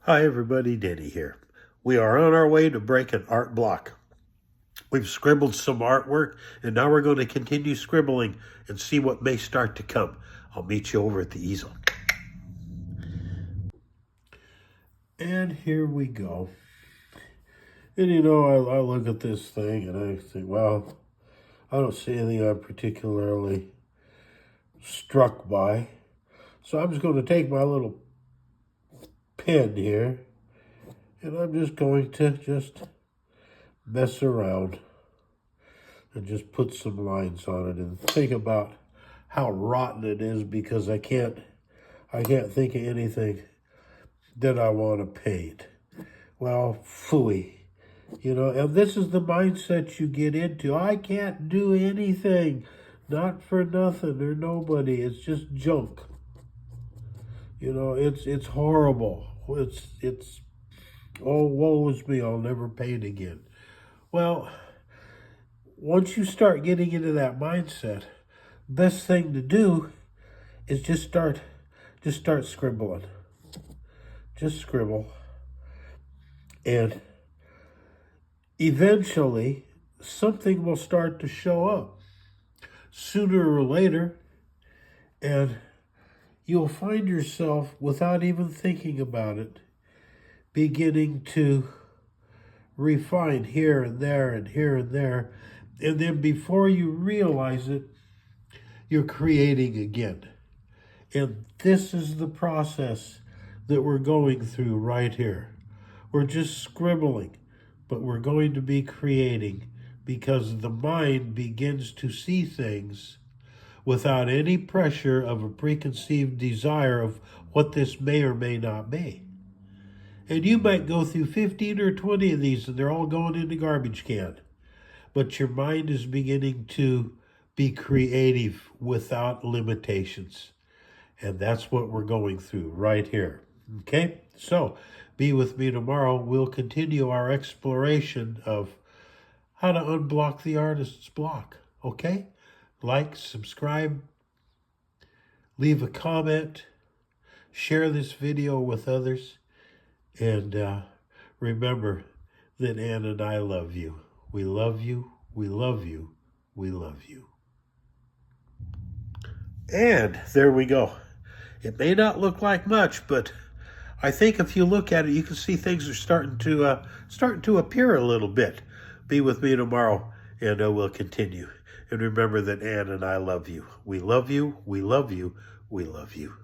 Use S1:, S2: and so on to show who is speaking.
S1: Hi everybody, Denny here. We are on our way to break an art block. We've scribbled some artwork and now we're going to continue scribbling and see what may start to come. I'll meet you over at the easel. And here we go. And you know, I look at this thing and I think, well, I don't see anything I'm particularly struck by. So I'm just going to take my little pen here and I'm just going to mess around and just put some lines on it and think about how rotten it is because I can't think of anything that I want to paint. Well, phooey. You know, and this is the mindset you get into. I can't do anything. Not for nothing or nobody. It's just junk. You know, it's horrible. It's oh, woe is me, I'll never paint again. Well, once you start getting into that mindset, best thing to do is just start scribbling. Just scribble. And eventually, something will start to show up sooner or later, and you'll find yourself, without even thinking about it, beginning to refine here and there and here and there. And then before you realize it, you're creating again. And this is the process that we're going through right here. We're just scribbling, but we're going to be creating because the mind begins to see things without any pressure of a preconceived desire of what this may or may not be. And you might go through 15 or 20 of these and they're all going in the garbage can. But your mind is beginning to be creative without limitations. And that's what we're going through right here. Okay? So, be with me tomorrow. We'll continue our exploration of how to unblock the artist's block. Okay? Like, subscribe, leave a comment, share this video with others, and remember that Ann and I love you. We love you, we love you, we love you. And there we go. It may not look like much, but I think if you look at it, you can see things are starting to appear a little bit. Be with me tomorrow, and we'll continue. And remember that Ann and I love you. We love you, we love you, we love you.